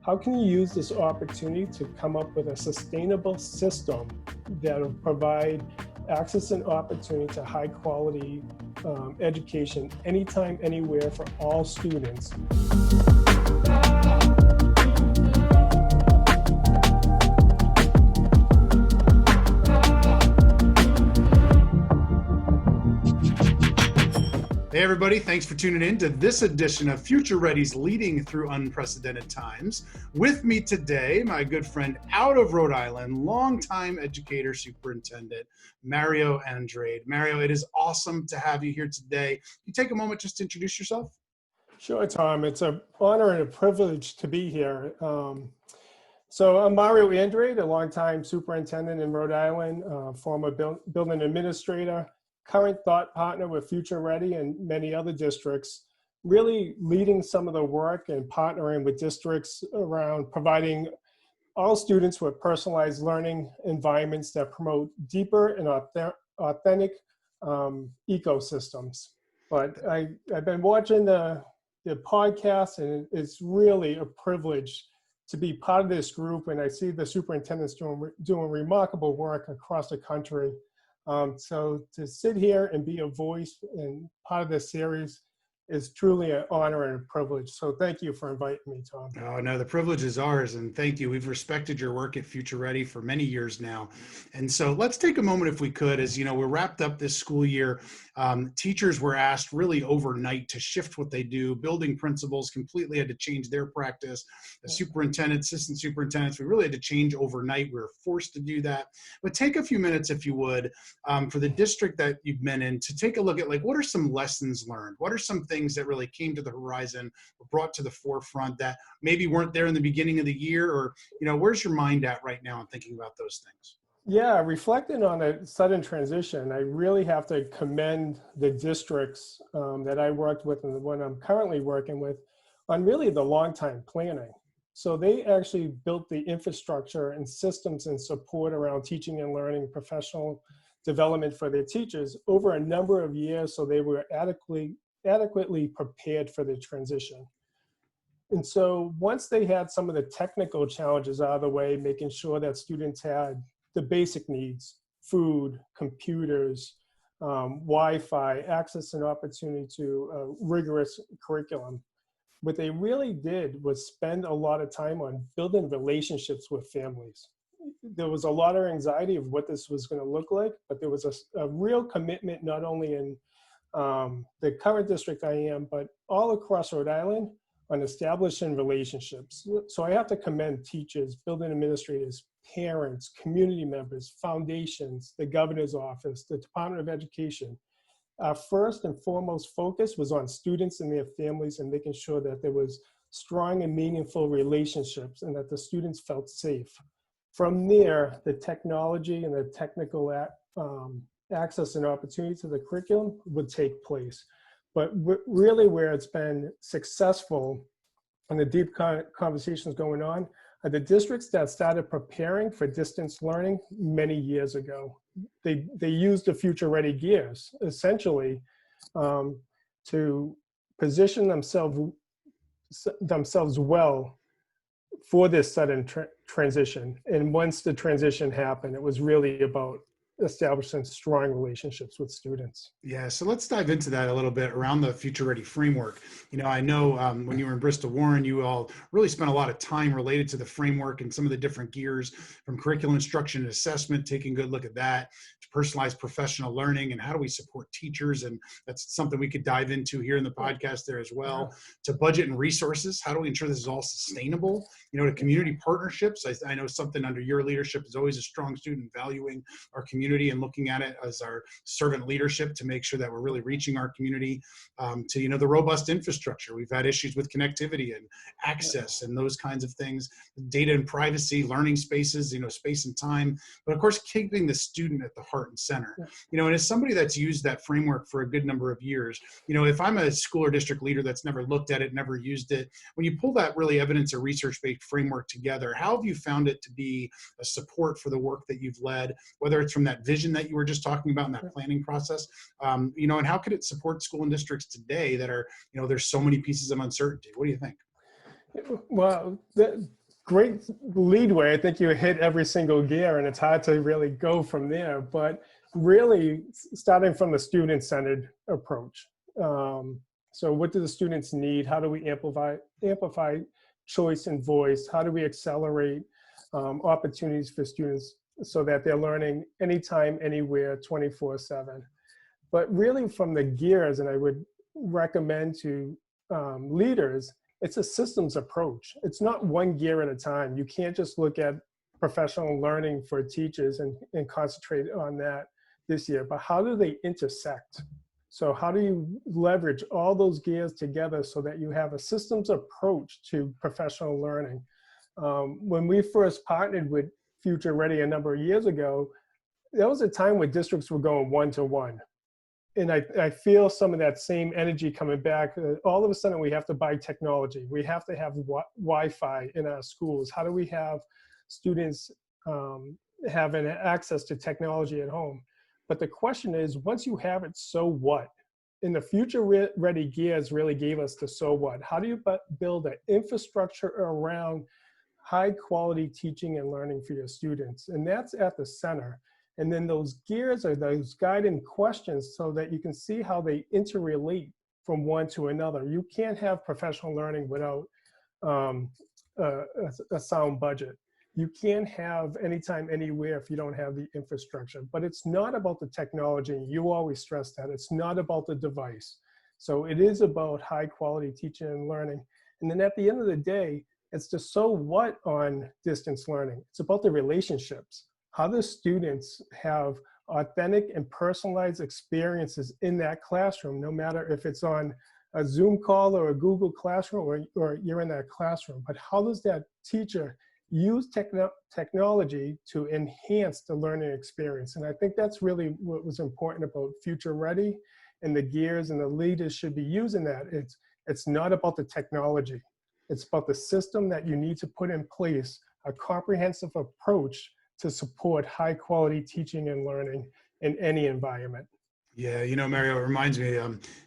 how can you use this opportunity to come up with a sustainable system that will provide access and opportunity to high quality education anytime, anywhere for all students? Hey everybody, thanks for tuning in to this edition of Future Ready's Leading Through Unprecedented Times. With me today, my good friend out of Rhode Island, longtime educator superintendent, Mario Andrade. Mario, it is awesome to have you here today. Can you take a moment just to introduce yourself? Sure, Tom. It's an honor and a privilege to be here. So I'm Mario Andrade, a longtime superintendent in Rhode Island, former building administrator, current thought partner with Future Ready and many other districts, really leading some of the work and partnering with districts around providing all students with personalized learning environments that promote deeper and authentic ecosystems. But I've been watching the podcast, and it's really a privilege to be part of this group, and I see the superintendents doing remarkable work across the country. So to sit here and be a voice and part of this series is truly an honor and a privilege. So thank you for inviting me, Tom. Oh, no, the privilege is ours, and thank you. We've respected your work at Future Ready for many years now. And so let's take a moment, if we could, as you know, we're wrapped up this school year. Teachers were asked really overnight to shift what they do. Building principals completely had to change their practice. The superintendents, assistant superintendents, we really had to change overnight. We were forced to do that. But take a few minutes, if you would, for the district that you've been in to take a look at, like, what are some lessons learned? What are some things that really came to the horizon, were brought to the forefront that maybe weren't there in the beginning of the year? Or, you know, where's your mind at right now in thinking about those things? Yeah, reflecting on a sudden transition, I really have to commend the districts that I worked with and the one I'm currently working with on really the long time planning. So they actually built the infrastructure and systems and support around teaching and learning, professional development for their teachers over a number of years, so they were adequately prepared for the transition. And so once they had some of the technical challenges out of the way, making sure that students had the basic needs, food, computers, Wi-Fi, access and opportunity to a rigorous curriculum, what they really did was spend a lot of time on building relationships with families. There was a lot of anxiety of what this was going to look like, but there was a real commitment, not only in the current district I am, but all across Rhode Island, on establishing relationships. So I have to commend teachers, building administrators, parents, community members, foundations, the governor's office, the Department of Education. Our first and foremost focus was on students and their families and making sure that there was strong and meaningful relationships and that the students felt safe. From there, the technology and the technical access and opportunity to the curriculum would take place. But really where it's been successful and the deep conversations going on are the districts that started preparing for distance learning many years ago. They used the Future Ready gears, essentially, to position themselves well for this sudden transition. And once the transition happened, it was really about establishing strong relationships with students. Yeah, so let's dive into that a little bit around the Future Ready framework. You know, I know when you were in Bristol Warren, you all really spent a lot of time related to the framework and some of the different gears, from curriculum instruction and assessment, taking a good look at that, to personalized professional learning and how do we support teachers, and that's something we could dive into here in the podcast there as well, to budget and resources, how do we ensure this is all sustainable, you know, to community partnerships. I know something under your leadership is always a strong student, valuing our community and looking at it as our servant leadership to make sure that we're really reaching our community, to, you know, the robust infrastructure. We've had issues with connectivity and access and those kinds of things, data and privacy, learning spaces, you know, space and time, but of course, keeping the student at the heart and center. You know, and as somebody that's used that framework for a good number of years, you know, if I'm a school or district leader that's never looked at it, never used it, when you pull that really evidence or research-based framework together, how have you found it to be a support for the work that you've led, whether it's from that vision that you were just talking about in that planning process, you know, and how could it support school and districts today that are, you know, there's so many pieces of uncertainty? What do you think? Well, the great leadway. I think you hit every single gear, and it's hard to really go from there. But really, starting from the student-centered approach. So, what do the students need? How do we amplify choice and voice? How do we accelerate opportunities for students so that they're learning anytime, anywhere, 24/7? But really, from the gears, and I would recommend to leaders, it's a systems approach. It's not one gear at a time. You can't just look at professional learning for teachers and concentrate on that this year, but how do they intersect? So how do you leverage all those gears together so that you have a systems approach to professional learning? When we first partnered with Future Ready a number of years ago, there was a time where districts were going one-to-one. And I feel some of that same energy coming back. All of a sudden, we have to buy technology. We have to have Wi-Fi in our schools. How do we have students having access to technology at home? But the question is, once you have it, so what? And the Future Ready Gears really gave us the so what. How do you build an infrastructure around high quality teaching and learning for your students? And that's at the center. And then those gears are those guiding questions so that you can see how they interrelate from one to another. You can't have professional learning without a sound budget. You can't have anytime, anywhere if you don't have the infrastructure. But it's not about the technology. You always stress that. It's not about the device. So it is about high quality teaching and learning. And then at the end of the day, it's the so what on distance learning. It's about the relationships. How do students have authentic and personalized experiences in that classroom, no matter if it's on a Zoom call or a Google Classroom or you're in that classroom, but how does that teacher use technology to enhance the learning experience? And I think that's really what was important about Future Ready, and the gears and the leaders should be using that. It's not about the technology. It's about the system that you need to put in place, a comprehensive approach to support high quality teaching and learning in any environment. Yeah, Mario, it reminds me,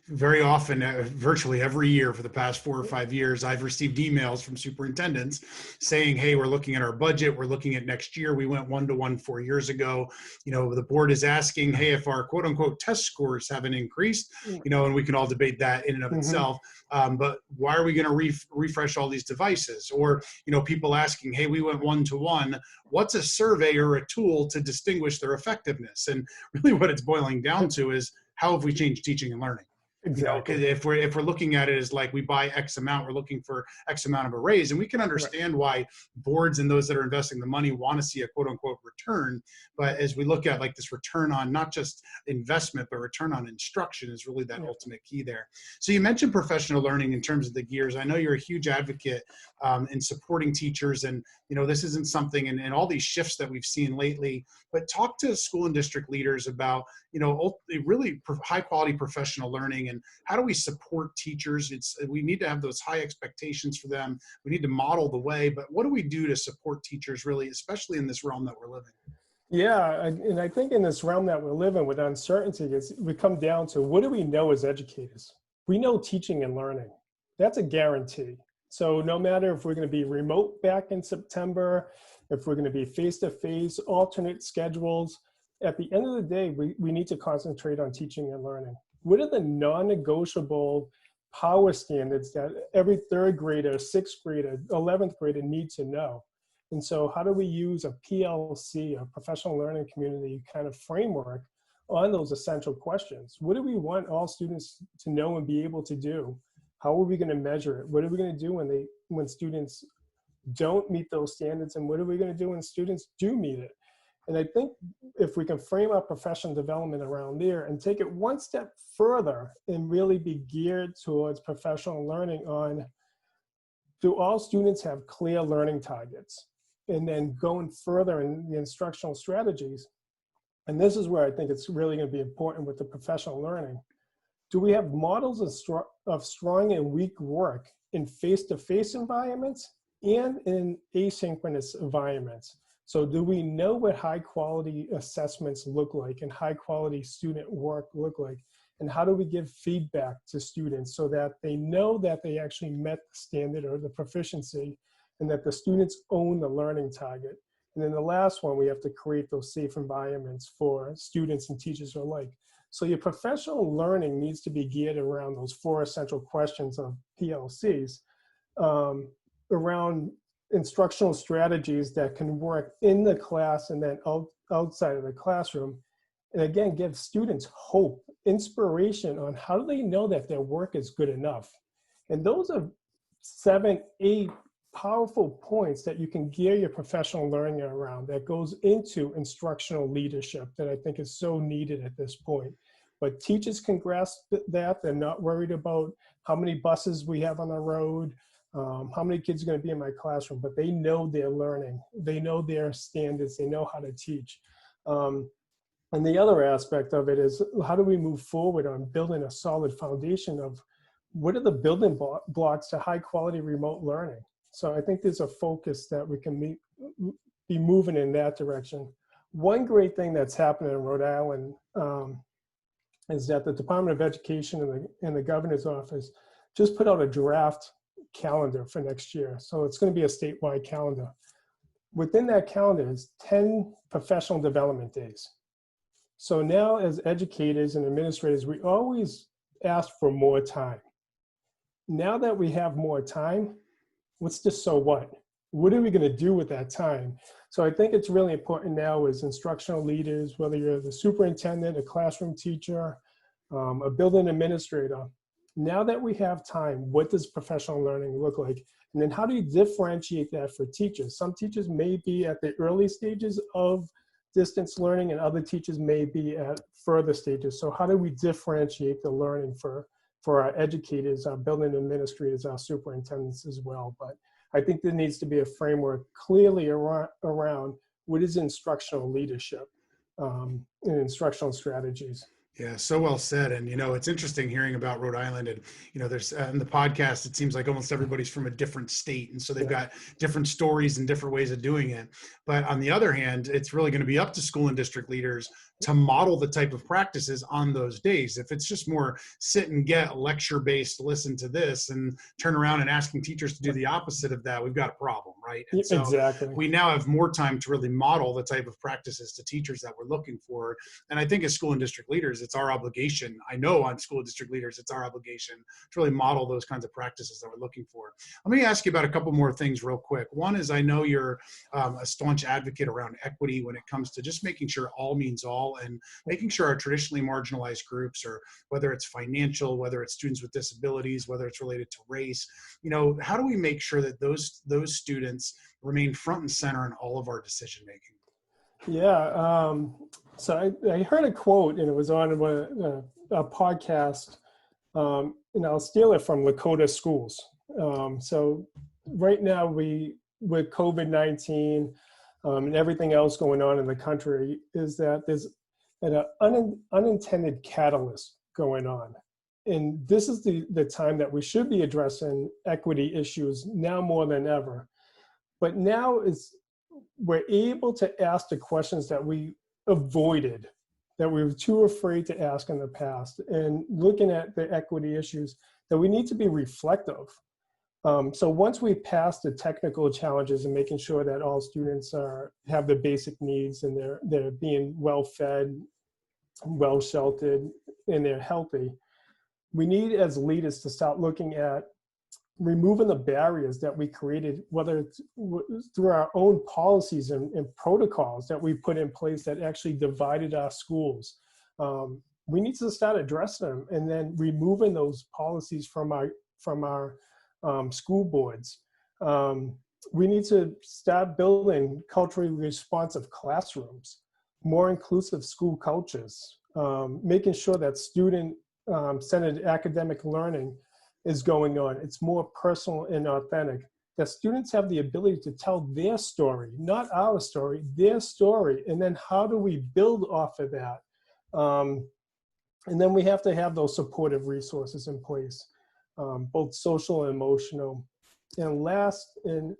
very often, virtually every year for the past 4 or 5 years, I've received emails from superintendents saying, hey, we're looking at our budget. We're looking at next year. We went 1-to-1 4 years ago. The board is asking, hey, if our quote unquote test scores haven't increased, and we can all debate that in and of itself. But why are we going to refresh all these devices? Or, people asking, hey, we went 1-to-1. What's a survey or a tool to distinguish their effectiveness? And really what it's boiling down to is, how have we changed teaching and learning? Exactly. If we're looking at it as like we buy X amount, we're looking for X amount of a raise, and we can understand why boards and those that are investing the money want to see a quote unquote return. But as we look at like this return on not just investment, but return on instruction is really that ultimate key there. So you mentioned professional learning in terms of the gears. I know you're a huge advocate in supporting teachers, and this isn't something and all these shifts that we've seen lately. But talk to school and district leaders about really high quality professional learning, and how do we support teachers? We need to have those high expectations for them. We need to model the way, but what do we do to support teachers really, especially in this realm that we're living? Yeah, and I think in this realm that we're living with uncertainty, we come down to, what do we know as educators? We know teaching and learning. That's a guarantee. So no matter if we're going to be remote back in September, if we're going to be face-to-face, alternate schedules, at the end of the day, we need to concentrate on teaching and learning. What are the non-negotiable power standards that every third grader, sixth grader, 11th grader need to know? And so how do we use a PLC, a professional learning community kind of framework on those essential questions? What do we want all students to know and be able to do? How are we going to measure it? What are we going to do when students don't meet those standards? And what are we going to do when students do meet it? And I think if we can frame our professional development around there and take it one step further and really be geared towards professional learning on, do all students have clear learning targets? And then going further in the instructional strategies, and this is where I think it's really going to be important with the professional learning. Do we have models of strong and weak work in face-to-face environments and in asynchronous environments? So do we know what high quality assessments look like and high quality student work look like? and how do we give feedback to students so that they know that they actually met the standard or the proficiency, and that the students own the learning target. And then the last one, we have to create those safe environments for students and teachers alike. So your professional learning needs to be geared around those 4 essential questions of PLCs, around instructional strategies that can work in the class and then outside of the classroom. And again, give students hope, inspiration on how do they know that their work is good enough. And those are 7, 8 powerful points that you can gear your professional learning around that goes into instructional leadership that I think is so needed at this point. But teachers can grasp that. They're not worried about how many buses we have on the road, how many kids are going to be in my classroom, but they know they're learning. They know their standards. They know how to teach. And the other aspect of it is, how do we move forward on building a solid foundation of what are the building blocks to high quality remote learning? So I think there's a focus that we can be moving in that direction. One great thing that's happening in Rhode Island is that the Department of Education and the governor's office just put out a draft calendar for next year. So it's going to be a statewide calendar. Within that calendar is 10 professional development days. So now as educators and administrators, we always ask for more time. Now that we have more time, what's the so what? What are we going to do with that time? So I think it's really important now as instructional leaders, whether you're the superintendent, a classroom teacher, a building administrator, now that we have time, what does professional learning look like? And then how do you differentiate that for teachers? Some teachers may be at the early stages of distance learning and other teachers may be at further stages. So how do we differentiate the learning for our educators, our building administrators, our superintendents as well? But I think there needs to be a framework clearly around what is instructional leadership and instructional strategies. Yeah, so well said. And, it's interesting hearing about Rhode Island and, there's in the podcast, it seems like almost everybody's from a different state. And so they've got different stories and different ways of doing it. But on the other hand, it's really going to be up to school and district leaders to model the type of practices on those days. If it's just more sit and get lecture based, listen to this and turn around and asking teachers to do the opposite of that, we've got a problem, right? And so exactly. We now have more time to really model the type of practices to teachers that we're looking for. And I think as school and district leaders, it's our obligation. I know on school and district leaders, it's our obligation to really model those kinds of practices that we're looking for. Let me ask you about a couple more things real quick. One is, I know you're a staunch advocate around equity when it comes to just making sure all means all and making sure our traditionally marginalized groups, or whether it's financial, whether it's students with disabilities, whether it's related to race, how do we make sure that those students remain front and center in all of our decision making? Yeah, so I heard a quote, and it was on a podcast, and I'll steal it from Lakota Schools. So right now, with COVID-19 and everything else going on in the country, is that there's an unintended catalyst going on. And this is the time that we should be addressing equity issues now more than ever. But now we're able to ask the questions that we avoided, that we were too afraid to ask in the past, and looking at the equity issues that we need to be reflective. So once we pass the technical challenges and making sure that all students have the basic needs and they're being well fed, well sheltered, and they're healthy, we need as leaders to start looking at removing the barriers that we created, whether it's through our own policies and protocols that we put in place that actually divided our schools. We need to start addressing them and then removing those policies from our school boards. We need to start building culturally responsive classrooms, more inclusive school cultures, making sure that student-centered academic learning is going on. It's more personal and authentic, that students have the ability to tell their story, not our story, their story. And then how do we build off of that? And then we have to have those supportive resources in place, both social and emotional. And last, and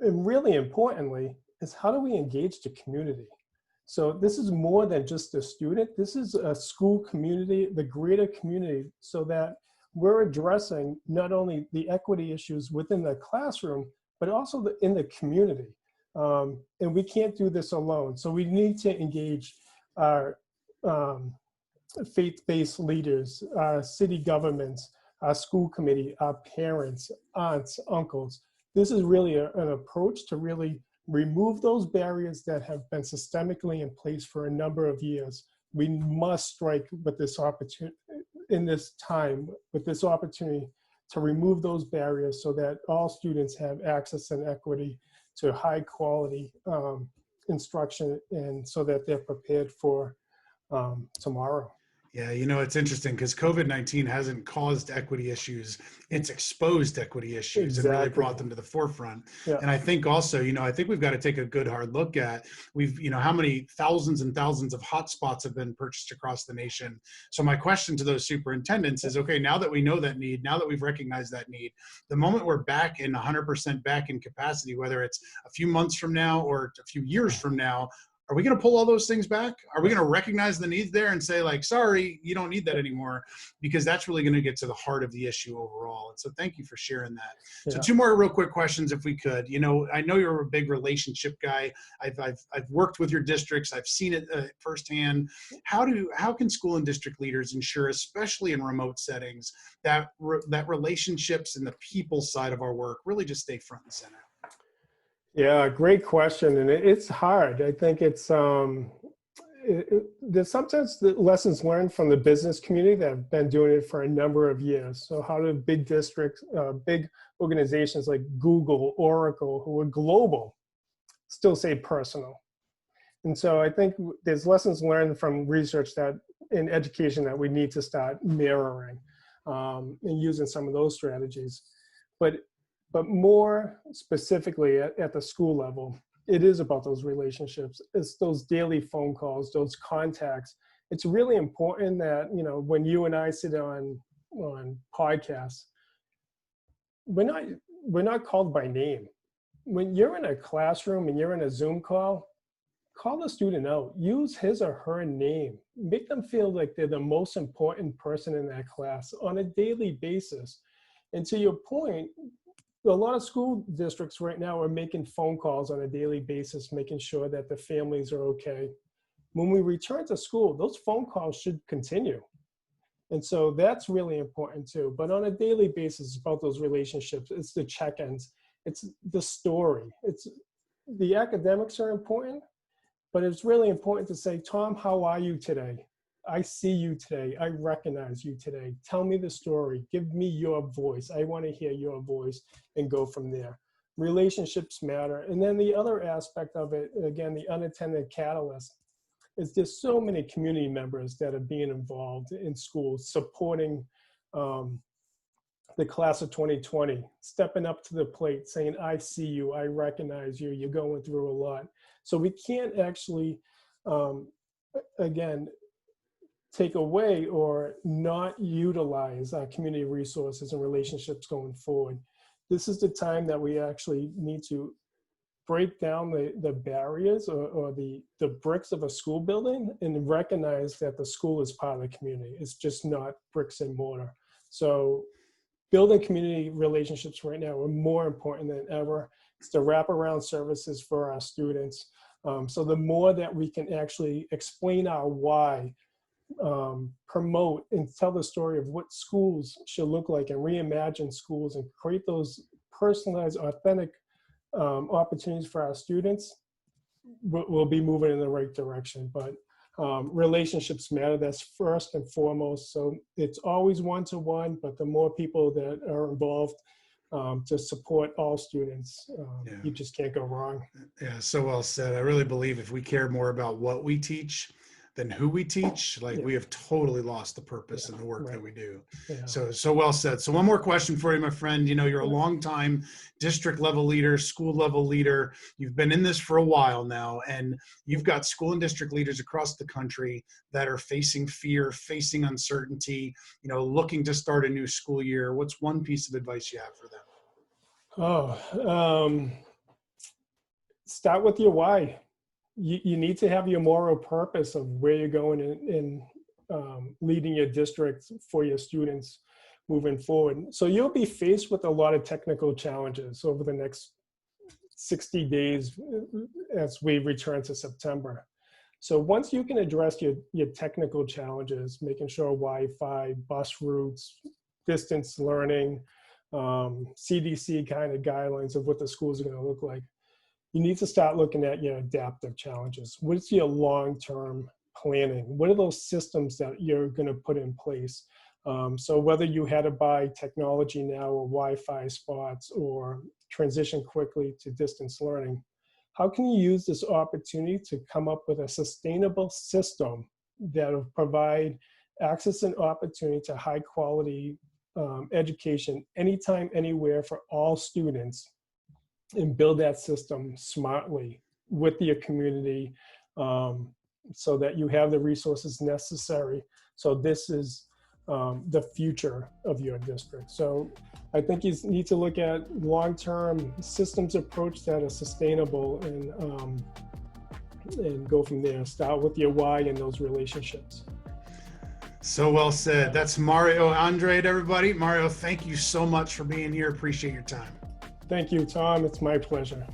really importantly, is how do we engage the community? So this is more than just a student. This is a school community, the greater community, so that we're addressing not only the equity issues within the classroom, but also in the community. And we can't do this alone. So we need to engage our faith-based leaders, our city governments, our school committee, our parents, aunts, uncles. This is really an approach to really remove those barriers that have been systemically in place for a number of years. We must strike with this opportunity in this time, with this opportunity to remove those barriers so that all students have access and equity to high quality instruction, and so that they're prepared for tomorrow. Yeah, you know, it's interesting because COVID-19 hasn't caused equity issues. It's exposed equity issues and really brought them to the forefront. Yeah. And I think also, you know, I think we've got to take a good hard look at, you know, how many thousands and thousands of hotspots have been purchased across the nation. So my question to those superintendents is, okay, now that we know that need, now that we've recognized that need, the moment we're back in 100% back in capacity, whether it's a few months from now or a few years from now, are we going to pull all those things back? Are we going to recognize the needs there and say, like, sorry, you don't need that anymore? Because that's really going to get to the heart of the issue overall. And so thank you for sharing that. Yeah. So 2 more real quick questions, if we could. You know, I know you're a big relationship guy. I've worked with your districts. I've seen it firsthand. How can school and district leaders ensure, especially in remote settings, that relationships and the people side of our work really just stay front and center? Yeah, great question. And it's hard. I think it's, there's sometimes the lessons learned from the business community that have been doing it for a number of years. So how do big districts, big organizations like Google, Oracle, who are global, still say personal? And so I think there's lessons learned from research that in education that we need to start mirroring and using some of those strategies. But more specifically at the school level, it is about those relationships. It's those daily phone calls, those contacts. It's really important that, you know, when you and I sit on podcasts, we're not called by name. When you're in a classroom and you're in a Zoom call the student out. Use his or her name. Make them feel like they're the most important person in that class on a daily basis. And to your point, a lot of school districts right now are making phone calls on a daily basis, making sure that the families are okay. When we return to school, those phone calls should continue. And so that's really important too. But on a daily basis, it's about those relationships. It's the check-ins. It's the story. It's the academics are important, but it's really important to say, Tom, how are you today? I see you today. I recognize you today. Tell me the story. Give me your voice. I want to hear your voice, and go from there. Relationships matter. And then the other aspect of it, again, the unintended catalyst, is there's so many community members that are being involved in schools, supporting the class of 2020, stepping up to the plate, saying, I see you, I recognize you, you're going through a lot. So we can't actually, again, take away or not utilize our community resources and relationships going forward. This is the time that we actually need to break down the barriers or the bricks of a school building and recognize that the school is part of the community. It's just not bricks and mortar. So building community relationships right now are more important than ever. It's the wraparound services for our students. So the more that we can actually explain our why, promote and tell the story of what schools should look like and reimagine schools and create those personalized, authentic opportunities for our students, we'll be moving in the right direction. But relationships matter. That's first and foremost. So it's always one-to-one, but the more people that are involved to support all students, you just can't go wrong. Yeah, so well said. I really believe if we care more about what we teach than who we teach, like we have totally lost the purpose in the work that we do. So well said. So one more question for you, my friend. You know, you're a long-time district level leader, school level leader. You've been in this for a while now, and you've got school and district leaders across the country that are facing fear, facing uncertainty, you know, looking to start a new school year. What's one piece of advice you have for them? Start with your why. you need to have your moral purpose of where you're going in leading your district for your students moving forward. So you'll be faced with a lot of technical challenges over the next 60 days as we return to September. So once you can address your technical challenges, making sure Wi-Fi, bus routes, distance learning, CDC kind of guidelines of what the schools are going to look like, you need to start looking at your adaptive challenges. What's your long-term planning? What are those systems that you're going to put in place? So whether you had to buy technology now or Wi-Fi spots or transition quickly to distance learning, how can you use this opportunity to come up with a sustainable system that will provide access and opportunity to high quality education anytime, anywhere for all students, and build that system smartly with your community so that you have the resources necessary. So this is the future of your district. So I think you need to look at long-term systems approach that are sustainable and go from there. Start with your why and those relationships. So well said. That's Mario Andrade, everybody. Mario, thank you so much for being here. Appreciate your time. Thank you, Tom. It's my pleasure.